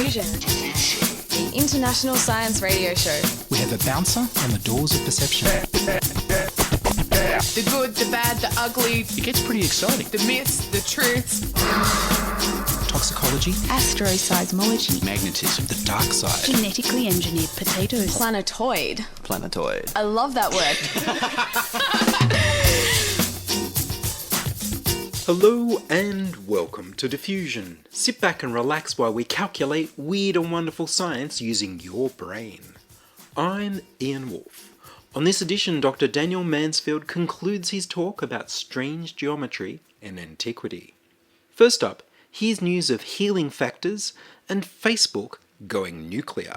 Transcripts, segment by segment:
Diffusion, the international science radio show. We have a bouncer on the doors of perception. The good, the bad, the ugly. It gets pretty exciting. The myths, the truths. Toxicology. Astroseismology. Magnetism. The dark side. Genetically engineered potatoes. Planetoid. Planetoid. I love that word. Hello and welcome to Diffusion. Sit back and relax while we calculate weird and wonderful science using your brain. I'm Ian Woolf. On this edition, Dr. Daniel Mansfield concludes his talk about strange geometry and antiquity. First up, here's news of healing factors and Facebook going nuclear.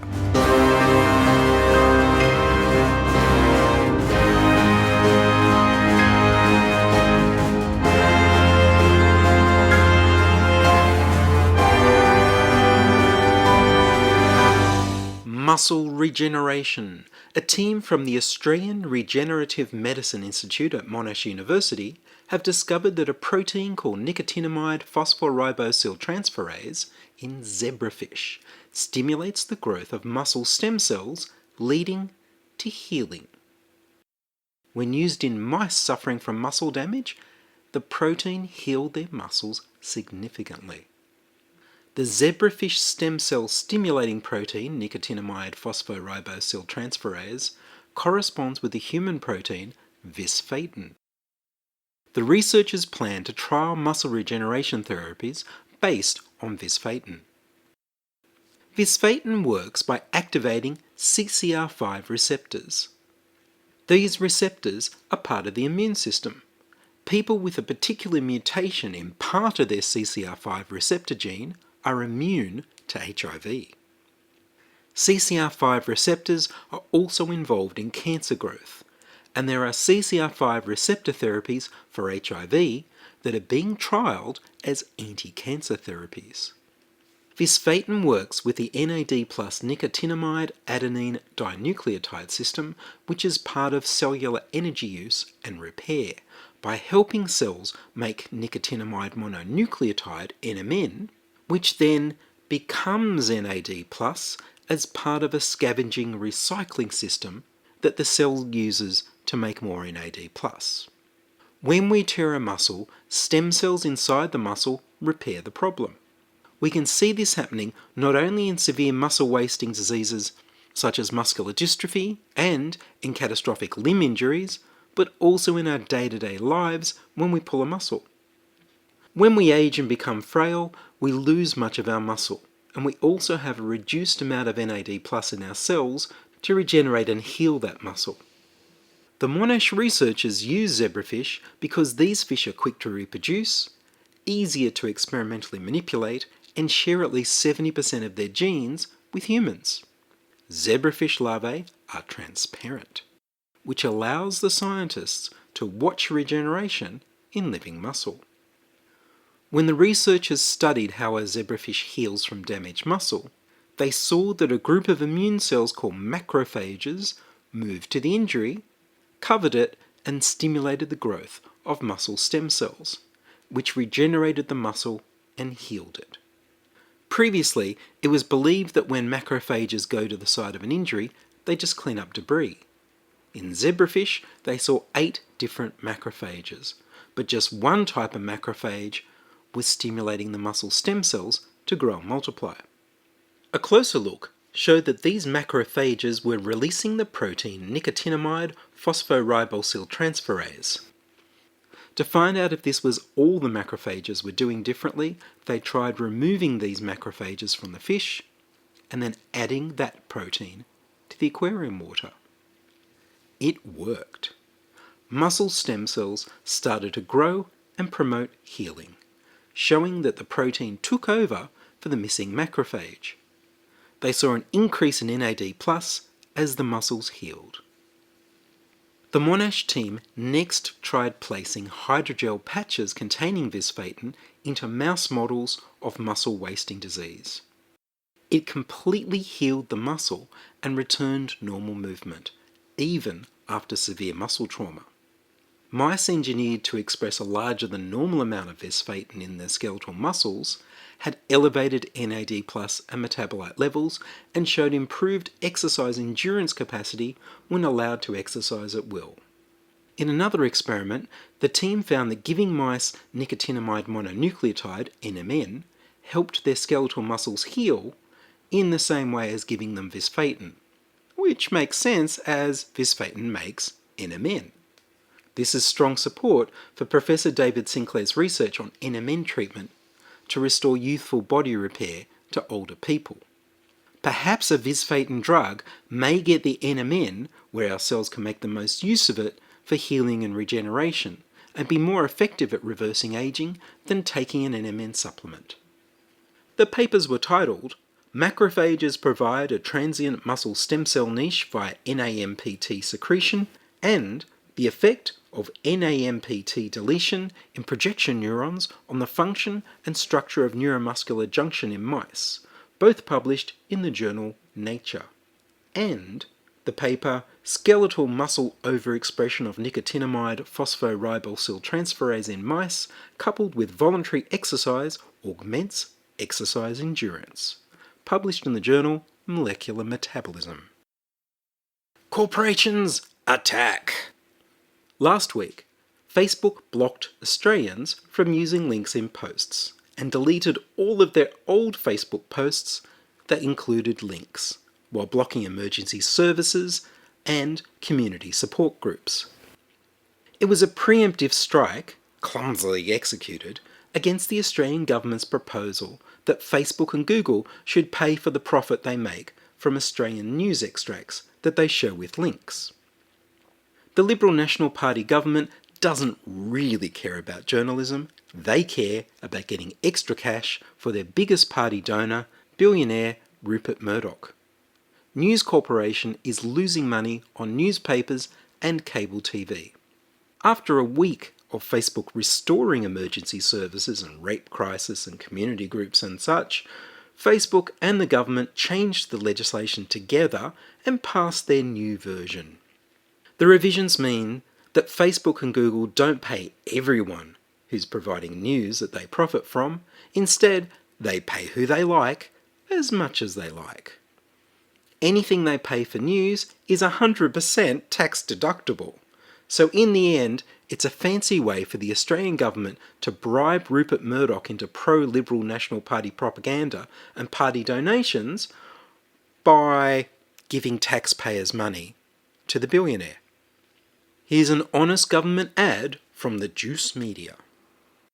Muscle regeneration. A team from the Australian Regenerative Medicine Institute at Monash University have discovered that a protein called nicotinamide phosphoribosyltransferase in zebrafish stimulates the growth of muscle stem cells, leading to healing. When used in mice suffering from muscle damage, the protein healed their muscles significantly. The zebrafish stem cell stimulating protein, nicotinamide phosphoribosyltransferase, corresponds with the human protein visfatin. The researchers plan to trial muscle regeneration therapies based on visfatin. Visfatin works by activating CCR5 receptors. These receptors are part of the immune system. People with a particular mutation in part of their CCR5 receptor gene are immune to HIV. CCR5 receptors are also involved in cancer growth, and there are CCR5 receptor therapies for HIV that are being trialled as anti-cancer therapies. Visfatin works with the NAD plus nicotinamide adenine dinucleotide system, which is part of cellular energy use and repair, by helping cells make nicotinamide mononucleotide NMN, which then becomes NAD+, as part of a scavenging recycling system that the cell uses to make more NAD+. When we tear a muscle, stem cells inside the muscle repair the problem. We can see this happening not only in severe muscle wasting diseases such as muscular dystrophy and in catastrophic limb injuries, but also in our day-to-day lives when we pull a muscle. When we age and become frail, we lose much of our muscle, and we also have a reduced amount of NAD+ in our cells to regenerate and heal that muscle. The Monash researchers use zebrafish because these fish are quick to reproduce, easier to experimentally manipulate, and share at least 70% of their genes with humans. Zebrafish larvae are transparent, which allows the scientists to watch regeneration in living muscle. When the researchers studied how a zebrafish heals from damaged muscle, they saw that a group of immune cells called macrophages moved to the injury, covered it, and stimulated the growth of muscle stem cells, which regenerated the muscle and healed it. Previously, it was believed that when macrophages go to the site of an injury, they just clean up debris. In zebrafish, they saw 8 different macrophages, but just one type of macrophage was stimulating the muscle stem cells to grow and multiply. A closer look showed that these macrophages were releasing the protein nicotinamide phosphoribosyltransferase. To find out if this was all the macrophages were doing differently, they tried removing these macrophages from the fish and then adding that protein to the aquarium water. It worked. Muscle stem cells started to grow and promote healing, showing that the protein took over for the missing macrophage. They saw an increase in NAD+ as the muscles healed. The Monash team next tried placing hydrogel patches containing visfatin into mouse models of muscle wasting disease. It completely healed the muscle and returned normal movement, even after severe muscle trauma. mice engineered to express a larger than normal amount of visfatin in their skeletal muscles had elevated NAD+ and metabolite levels and showed improved exercise endurance capacity when allowed to exercise at will. In another experiment, the team found that giving mice nicotinamide mononucleotide, NMN, helped their skeletal muscles heal in the same way as giving them visfatin, which makes sense as visfatin makes NMN. This is strong support for Professor David Sinclair's research on NMN treatment to restore youthful body repair to older people. Perhaps a visfatin drug may get the NMN where our cells can make the most use of it for healing and regeneration, and be more effective at reversing aging than taking an NMN supplement. The papers were titled Macrophages Provide a Transient Muscle Stem Cell Niche via NAMPT Secretion and the Effect of NAMPT Deletion in Projection Neurons on the Function and Structure of Neuromuscular Junction in Mice, both published in the journal Nature, and the paper Skeletal Muscle Overexpression of Nicotinamide Phosphorybosyl Transferase in Mice coupled with Voluntary Exercise Augments Exercise Endurance, published in the journal Molecular Metabolism. Corporations attack! Last week, Facebook blocked Australians from using links in posts and deleted all of their old Facebook posts that included links, while blocking emergency services and community support groups. It was a preemptive strike, clumsily executed, against the Australian government's proposal that Facebook and Google should pay for the profit they make from Australian news extracts that they show with links. The Liberal National Party government doesn't really care about journalism. They care about getting extra cash for their biggest party donor, billionaire Rupert Murdoch. News Corporation is losing money on newspapers and cable TV. After a week of Facebook restoring emergency services and rape crisis and community groups and such, Facebook and the government changed the legislation together and passed their new version. The revisions mean that Facebook and Google don't pay everyone who's providing news that they profit from. Instead, they pay who they like, as much as they like. Anything they pay for news is 100% tax deductible. So in the end, it's a fancy way for the Australian government to bribe Rupert Murdoch into pro-Liberal National Party propaganda and party donations by giving taxpayers' money to the billionaire. Here's an honest government ad from the Juice Media.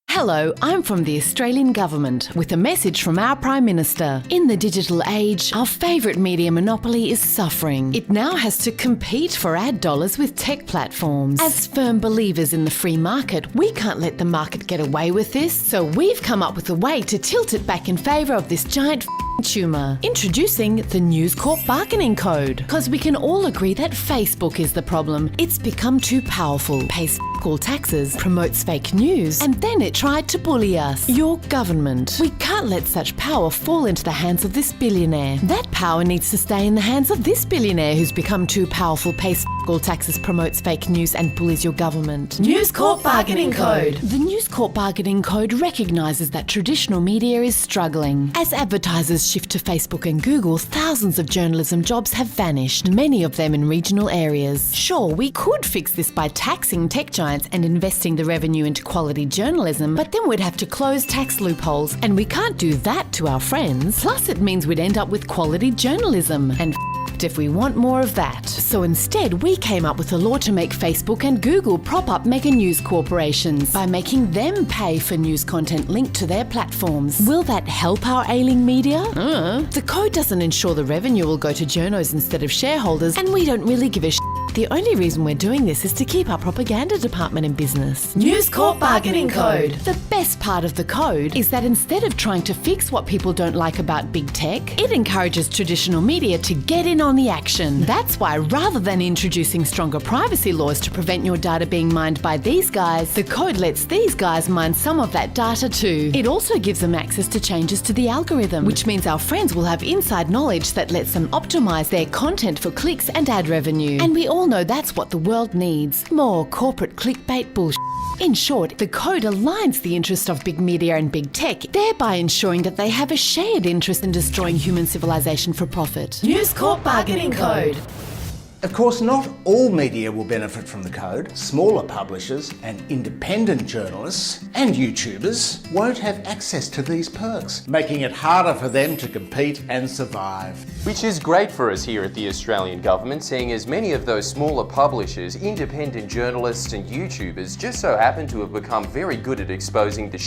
Hello, I'm from the Australian Government with a message from our Prime Minister. In the digital age, our favourite media monopoly is suffering. It now has to compete for ad dollars with tech platforms. As firm believers in the free market, we can't let the market get away with this, so we've come up with a way to tilt it back in favour of this giant tumour. Introducing the News Corp bargaining code. Because we can all agree that Facebook is the problem. It's become too powerful, pays all taxes, promotes fake news, and then it tried to bully us. Your government. We can't let such power fall into the hands of this billionaire. That power needs to stay in the hands of this billionaire who's become too powerful, pays all taxes, promotes fake news, and bullies your government. News Corp bargaining code. The News Corp bargaining code recognises that traditional media is struggling. As advertisers shift to Facebook and Google, thousands of journalism jobs have vanished, many of them in regional areas. Sure, we could fix this by taxing tech giants and investing the revenue into quality journalism, but then we'd have to close tax loopholes, and we can't do that to our friends. Plus, it means we'd end up with quality journalism, and if we want more of that. So instead, we came up with a law to make Facebook and Google prop up mega news corporations by making them pay for news content linked to their platforms. Will that help our ailing media? The code doesn't ensure the revenue will go to journos instead of shareholders, and we don't really give a shit. The only reason we're doing this is to keep our propaganda department in business. News Corp bargaining code. The best part of the code is that instead of trying to fix what people don't like about big tech, it encourages traditional media to get in on the action. That's why rather than introducing stronger privacy laws to prevent your data being mined by these guys, the code lets these guys mine some of that data too. It also gives them access to changes to the algorithm, which means our friends will have inside knowledge that lets them optimize their content for clicks and ad revenue. And we all know that's what the world needs. More corporate clickbait bullshit. In short, the code aligns the interest of big media and big tech, thereby ensuring that they have a shared interest in destroying human civilization for profit. News Corp Bargaining Code. Of course, not all media will benefit from the code. Smaller publishers and independent journalists and YouTubers won't have access to these perks, making it harder for them to compete and survive. Which is great for us here at the Australian government, seeing as many of those smaller publishers, independent journalists and YouTubers just so happen to have become very good at exposing the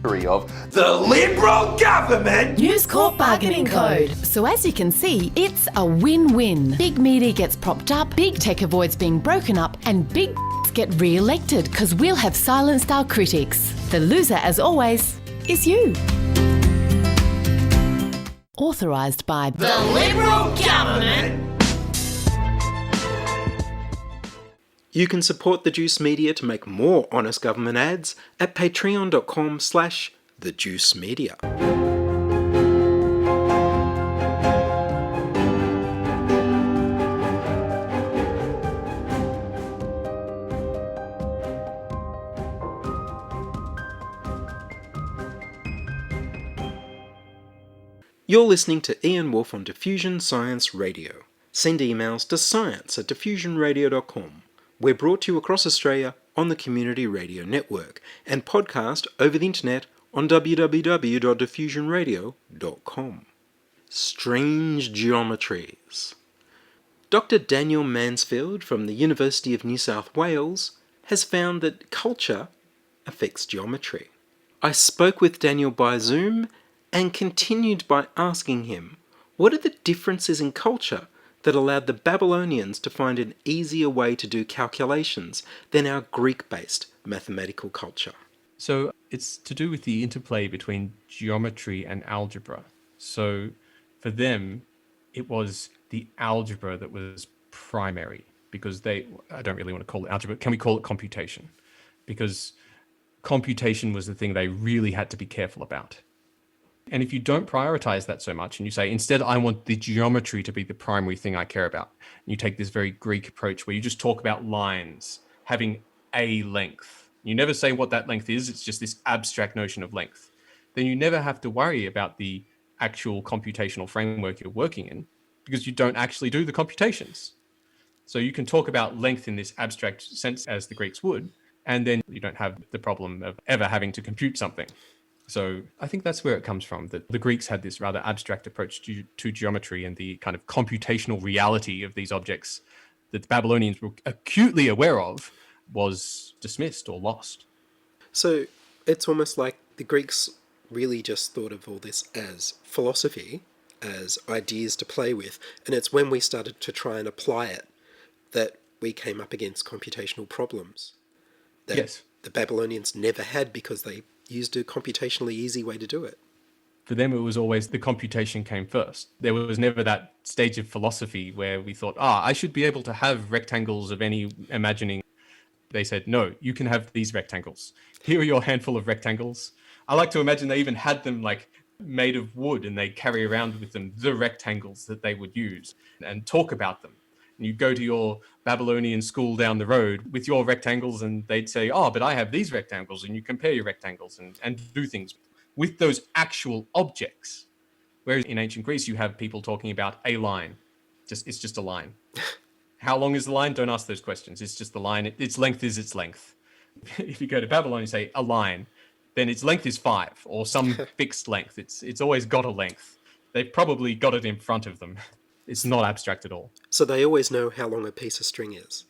of the Liberal government. News Corp Bargaining Code. So as you can see, it's a win-win. Big media gets propped up, big tech avoids being broken up, and big get re-elected because we'll have silenced our critics. The loser, as always, is you. Authorised by The Liberal government. You can support the Juice Media to make more honest government ads at patreon.com/thejuicemedia. You're listening to Ian Woolf on Diffusion Science Radio. Send emails to science@diffusionradio.com. We're brought to you across Australia on the Community Radio Network and podcast over the internet on www.diffusionradio.com. Strange geometries. Dr. Daniel Mansfield from the University of New South Wales has found that culture affects geometry. I spoke with Daniel by Zoom and continued by asking him, what are the differences in culture that allowed the Babylonians to find an easier way to do calculations than our Greek-based mathematical culture? So it's to do with the interplay between geometry and algebra. So for them, it was the algebra that was primary because I don't really want to call it algebra. Can we call it computation? Because computation was the thing they really had to be careful about. And if you don't prioritize that so much and you say, instead, I want the geometry to be the primary thing I care about, and you take this very Greek approach where you just talk about lines having a length. You never say what that length is. It's just this abstract notion of length. Then you never have to worry about the actual computational framework you're working in because you don't actually do the computations. So you can talk about length in this abstract sense as the Greeks would, and then you don't have the problem of ever having to compute something. So I think that's where it comes from, that the Greeks had this rather abstract approach to geometry and the kind of computational reality of these objects that the Babylonians were acutely aware of was dismissed or lost. So it's almost like the Greeks really just thought of all this as philosophy, as ideas to play with, and it's when we started to try and apply it that we came up against computational problems that Yes. the Babylonians never had because they used a computationally easy way to do it. For them, it was always the computation came first. There was never that stage of philosophy where we thought, I should be able to have rectangles of any imagining. They said, no, you can have these rectangles. Here are your handful of rectangles. I like to imagine they even had them like made of wood and they carry around with them the rectangles that they would use and talk about them. And you go to your Babylonian school down the road with your rectangles and they'd say, but I have these rectangles, and you compare your rectangles and do things with those actual objects. Whereas in ancient Greece, you have people talking about a line. It's just a line. How long is the line? Don't ask those questions. It's just the line. Its length is its length. If you go to Babylon and say a line, then its length is 5 or some fixed length. It's always got a length. They've probably got it in front of them. It's not abstract at all. So they always know how long a piece of string is.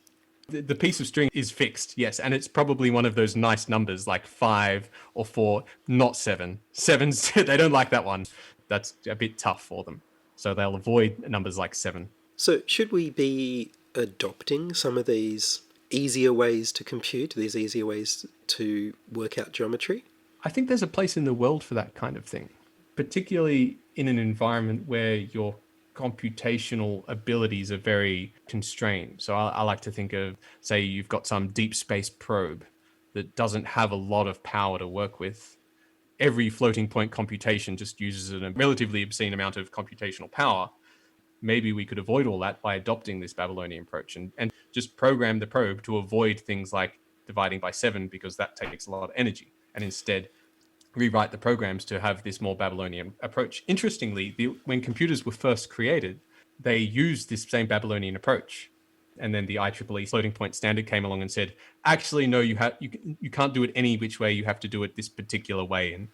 The piece of string is fixed, yes, and it's probably one of those nice numbers like 5 or 4, not 7. 7's, they don't like that one. That's a bit tough for them. So they'll avoid numbers like 7. So should we be adopting some of these easier ways to compute, these easier ways to work out geometry? I think there's a place in the world for that kind of thing, particularly in an environment where your computational abilities are very constrained. So I like to think of, say, you've got some deep space probe that doesn't have a lot of power to work with. Every floating point computation just uses a relatively obscene amount of computational power. maybe we could avoid all that by adopting this Babylonian approach and just program the probe to avoid things like dividing by 7, because that takes a lot of energy, and instead rewrite the programs to have this more Babylonian approach. Interestingly, when computers were first created, they used this same Babylonian approach. And then the IEEE floating point standard came along and said, actually, no, you can't do it any which way. You have to do it this particular way.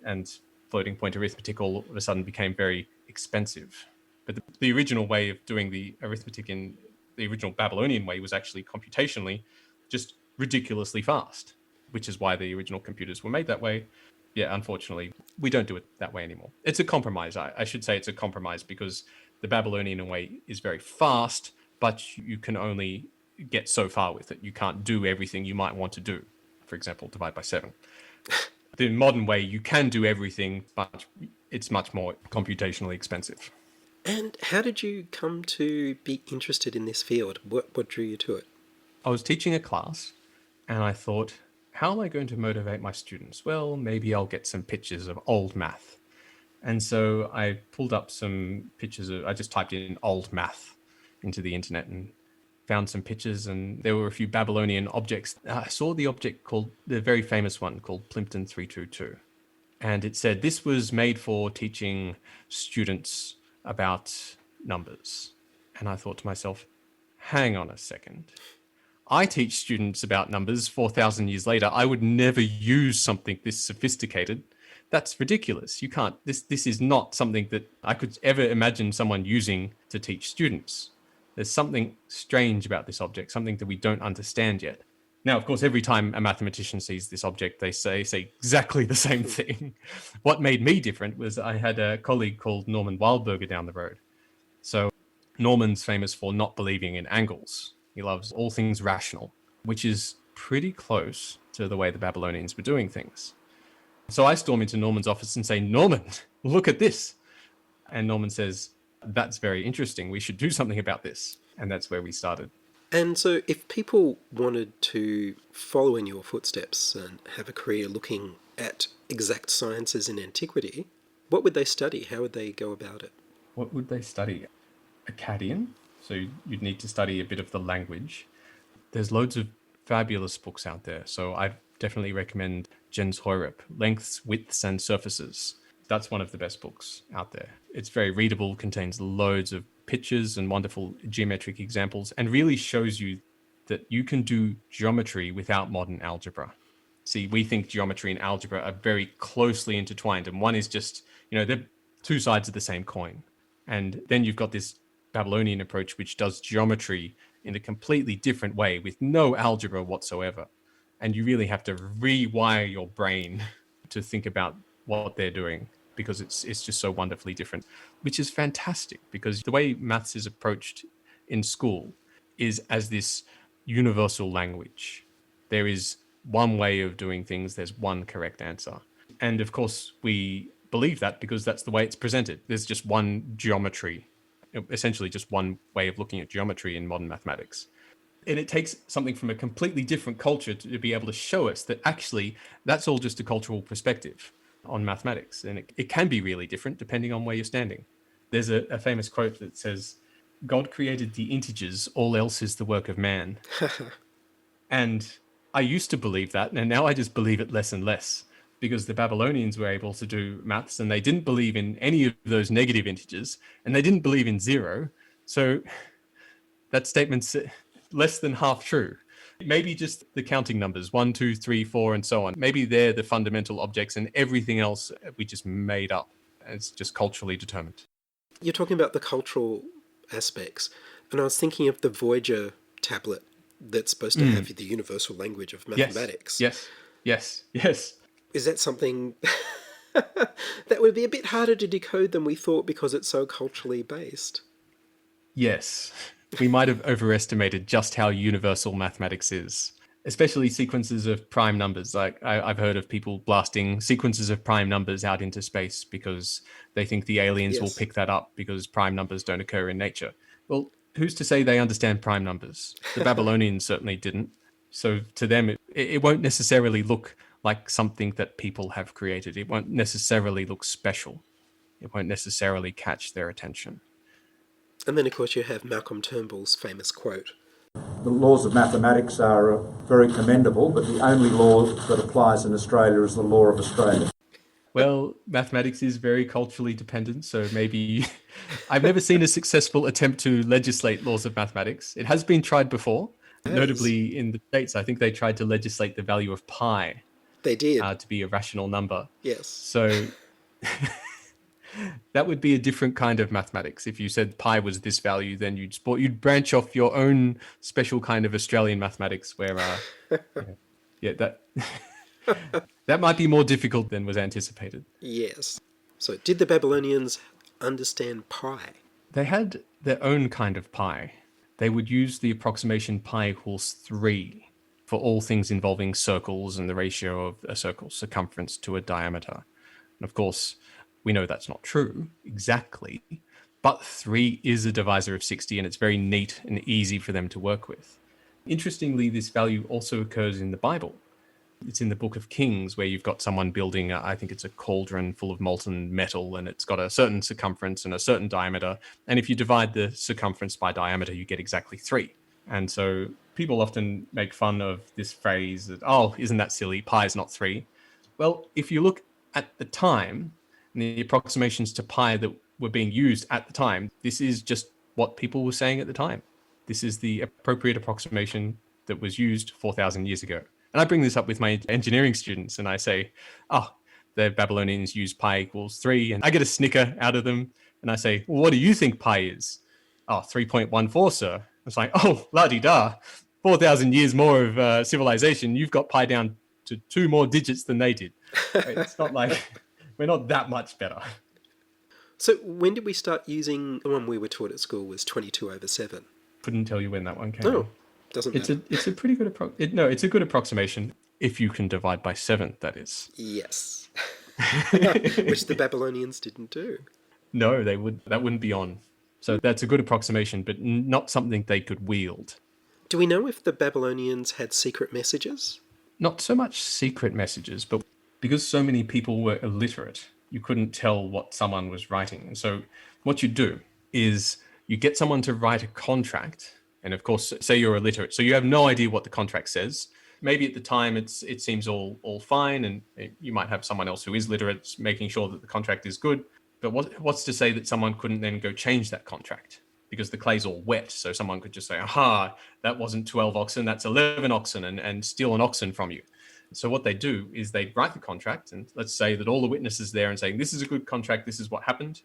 And floating point arithmetic all of a sudden became very expensive. But the original way of doing the arithmetic in the original Babylonian way was actually computationally just ridiculously fast, which is why the original computers were made that way. Yeah, unfortunately, we don't do it that way anymore. It's a compromise. I should say it's a compromise, because the Babylonian way is very fast, but you can only get so far with it. You can't do everything you might want to do. For example, divide by 7. The modern way, you can do everything, but it's much more computationally expensive. And how did you come to be interested in this field? What drew you to it? I was teaching a class, and I thought, how am I going to motivate my students? Well, maybe I'll get some pictures of old math. And so I pulled up some pictures I just typed in old math into the internet and found some pictures, and there were a few Babylonian objects. I saw the object the very famous one called Plimpton 322. And it said this was made for teaching students about numbers. And I thought to myself, hang on a second. I teach students about numbers 4,000 years later. I would never use something this sophisticated. That's ridiculous. You can't, this is not something that I could ever imagine someone using to teach students. There's something strange about this object, something that we don't understand yet. Now, of course, every time a mathematician sees this object, they say exactly the same thing. What made me different was I had a colleague called Norman Wildberger down the road. So Norman's famous for not believing in angles. He loves all things rational, which is pretty close to the way the Babylonians were doing things. So I storm into Norman's office and say, Norman, look at this. And Norman says, that's very interesting. We should do something about this. And that's where we started. And so if people wanted to follow in your footsteps and have a career looking at exact sciences in antiquity, what would they study? How would they go about it? What would they study? Akkadian. So you'd need to study a bit of the language. There's loads of fabulous books out there. So I definitely recommend Jens Heurup, Lengths, Widths and Surfaces. That's one of the best books out there. It's very readable, contains loads of pictures and wonderful geometric examples, and really shows you that you can do geometry without modern algebra. See, we think geometry and algebra are very closely intertwined, and one is just, they're two sides of the same coin. And then you've got this Babylonian approach, which does geometry in a completely different way with no algebra whatsoever. And you really have to rewire your brain to think about what they're doing, because it's just so wonderfully different, which is fantastic, because the way maths is approached in school is as this universal language. There is one way of doing things. There's one correct answer. And of course, we believe that because that's the way it's presented. There's just one geometry, essentially just one way of looking at geometry in modern mathematics. And it takes something from a completely different culture to be able to show us that actually that's all just a cultural perspective on mathematics. And it can be really different depending on where you're standing. There's a famous quote that says, God created the integers, all else is the work of man. And I used to believe that, and now I just believe it less and less, because the Babylonians were able to do maths and they didn't believe in any of those negative integers, and they didn't believe in zero. So that statement's less than half true. Maybe just the counting numbers, 1, 2, 3, 4, and so on. Maybe they're the fundamental objects, and everything else we just made up. It's just culturally determined. You're talking about the cultural aspects, and I was thinking of the Voyager tablet that's supposed to have the universal language of mathematics. Yes. Is that something that would be a bit harder to decode than we thought because it's so culturally based? Yes. We might have overestimated just how universal mathematics is, especially sequences of prime numbers. Like I've heard of people blasting sequences of prime numbers out into space because they think the aliens will pick that up because prime numbers don't occur in nature. Well, who's to say they understand prime numbers? The Babylonians certainly didn't. So to them, it won't necessarily look like something that people have created. It won't necessarily look special. It won't necessarily catch their attention. And then, of course, you have Malcolm Turnbull's famous quote. The laws of mathematics are very commendable, but the only law that applies in Australia is the law of Australia. Well, mathematics is very culturally dependent, so maybe I've never seen a successful attempt to legislate laws of mathematics. It has been tried before, notably in the States. I think they tried to legislate the value of pi. They did. To be a rational number. Yes. So that would be a different kind of mathematics. If you said pi was this value, then you'd branch off your own special kind of Australian mathematics where, that might be more difficult than was anticipated. Yes. So did the Babylonians understand pi? They had their own kind of pi. They would use the approximation pi equals 3 for all things involving circles and the ratio of a circle's circumference to a diameter. And of course, we know that's not true exactly, but 3 is a divisor of 60 and it's very neat and easy for them to work with. Interestingly, this value also occurs in the Bible. It's in the Book of Kings where you've got someone building, I think it's a cauldron full of molten metal, and it's got a certain circumference and a certain diameter. And if you divide the circumference by diameter, you get exactly 3. And so people often make fun of this phrase that, oh, isn't that silly? Pi is not 3. Well, if you look at the time and the approximations to pi that were being used at the time, this is just what people were saying at the time. This is the appropriate approximation that was used 4,000 years ago. And I bring this up with my engineering students and I say, the Babylonians use pi equals 3. And I get a snicker out of them. And I say, well, what do you think pi is? 3.14, sir. It's like, oh, la-di-da. 4,000 years more of civilization. You've got pi down to 2 more digits than they did. It's not like we're not that much better. So when did we start using the one we were taught at school was 22/7? Couldn't tell you when that one came. No. Doesn't matter. It's a pretty good it's a good approximation if you can divide by 7, that is. Yes. Which the Babylonians didn't do. No, that wouldn't be on. So that's a good approximation, but not something they could wield. Do we know if the Babylonians had secret messages? Not so much secret messages, but because so many people were illiterate, you couldn't tell what someone was writing. And so what you do is you get someone to write a contract. And of course, say you're illiterate, so you have no idea what the contract says. Maybe at the time it seems all fine, and you might have someone else who is literate making sure that the contract is good. But what's to say that someone couldn't then go change that contract because the clay's all wet? So someone could just say, aha, that wasn't 12 oxen, that's 11 oxen, and steal an oxen from you. So what they do is they write the contract, and let's say that all the witnesses there and saying, this is a good contract, this is what happened.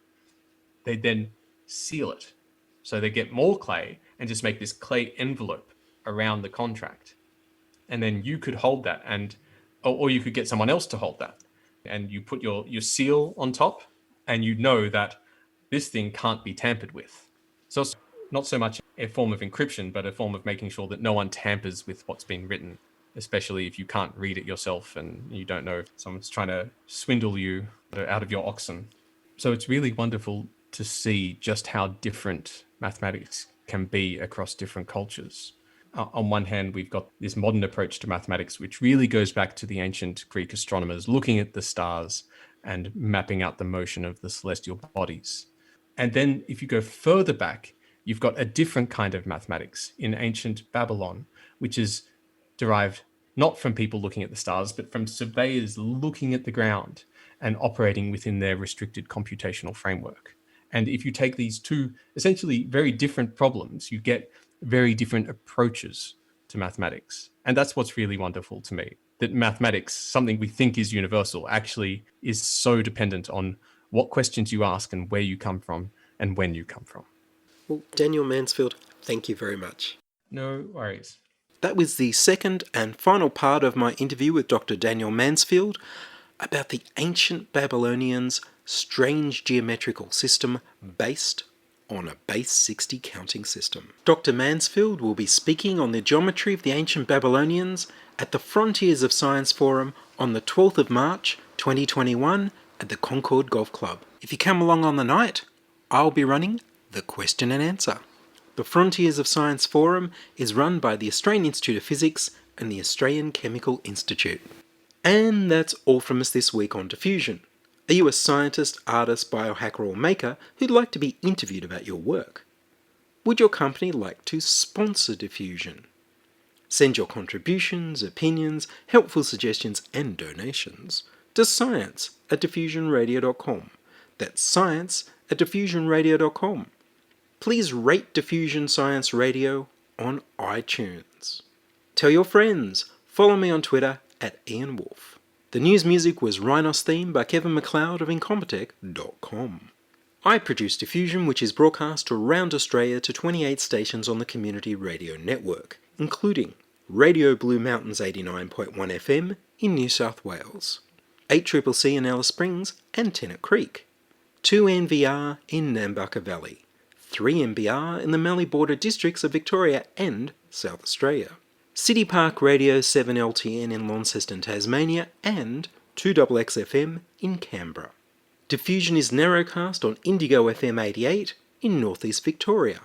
They then seal it. So they get more clay and just make this clay envelope around the contract. And then you could hold that, or you could get someone else to hold that. And you put your seal on top, and you know that this thing can't be tampered with. So it's not so much a form of encryption, but a form of making sure that no one tampers with what's been written, especially if you can't read it yourself and you don't know if someone's trying to swindle you out of your oxen. So it's really wonderful to see just how different mathematics can be across different cultures. On one hand, we've got this modern approach to mathematics, which really goes back to the ancient Greek astronomers looking at the stars and mapping out the motion of the celestial bodies. And then if you go further back, you've got a different kind of mathematics in ancient Babylon, which is derived not from people looking at the stars, but from surveyors looking at the ground and operating within their restricted computational framework. And if you take these two essentially very different problems, you get very different approaches to mathematics. And that's what's really wonderful to me, that mathematics, something we think is universal, actually is so dependent on what questions you ask and where you come from and when you come from. Well, Daniel Mansfield, thank you very much. No worries. That was the second and final part of my interview with Dr. Daniel Mansfield about the ancient Babylonians' strange geometrical system based on a base 60 counting system. Dr. Mansfield will be speaking on the geometry of the ancient Babylonians at the Frontiers of Science Forum on the 12th of March 2021 at the Concord Golf Club. If you come along on the night, I'll be running the question and answer. The Frontiers of Science Forum is run by the Australian Institute of Physics and the Australian Chemical Institute. And that's all from us this week on Diffusion. Are you a scientist, artist, biohacker or maker who'd like to be interviewed about your work? Would your company like to sponsor Diffusion? Send your contributions, opinions, helpful suggestions and donations to science@diffusionradio.com. That's science@diffusionradio.com. Please rate Diffusion Science Radio on iTunes. Tell your friends. Follow me on Twitter @Ian Woolf. The news music was Rhinos Theme by Kevin MacLeod of Incompetech.com. I produce Diffusion, which is broadcast around Australia to 28 stations on the Community Radio Network, including Radio Blue Mountains 89.1 FM in New South Wales, 8CCC in Alice Springs and Tennant Creek, 2NVR in Nambucca Valley, 3MBR in the Mallee Border districts of Victoria and South Australia, City Park Radio 7LTN in Launceston, Tasmania, and 2XXFM in Canberra. Diffusion is narrowcast on Indigo FM 88 in northeast Victoria.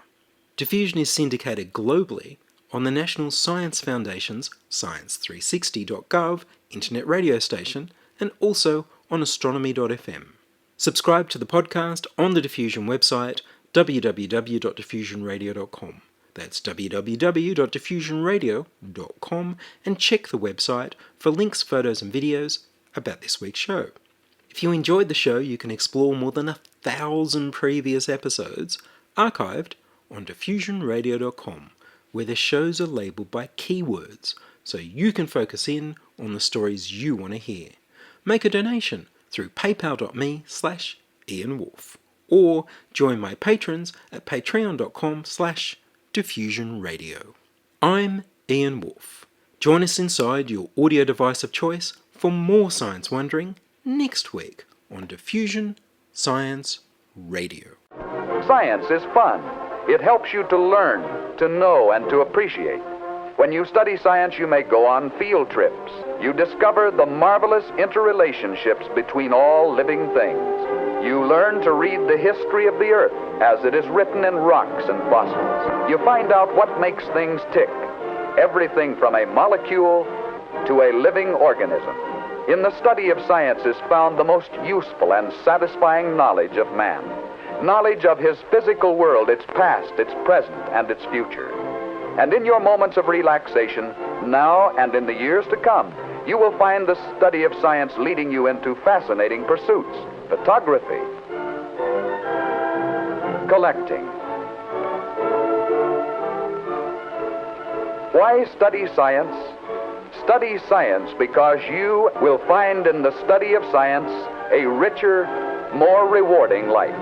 Diffusion is syndicated globally on the National Science Foundation's science360.gov internet radio station and also on astronomy.fm. Subscribe to the podcast on the Diffusion website www.diffusionradio.com. That's www.diffusionradio.com, and check the website for links, photos and videos about this week's show. If you enjoyed the show, you can explore more than 1,000 previous episodes archived on diffusionradio.com, where the shows are labelled by keywords, so you can focus in on the stories you want to hear. Make a donation through paypal.me/Ian Woolf, or join my patrons at patreon.com/diffusionradio. I'm Ian Woolf. Join us inside your audio device of choice for more science wondering next week on Diffusion Science Radio. Science is fun. It helps you to learn, to know, and to appreciate. When you study science, you may go on field trips. You discover the marvelous interrelationships between all living things. You learn to read the history of the Earth as it is written in rocks and fossils. You find out what makes things tick, everything from a molecule to a living organism. In the study of science is found the most useful and satisfying knowledge of man. Knowledge of his physical world, its past, its present, and its future. And in your moments of relaxation, now and in the years to come, you will find the study of science leading you into fascinating pursuits. Photography, collecting. Why study science? Study science because you will find in the study of science a richer, more rewarding life.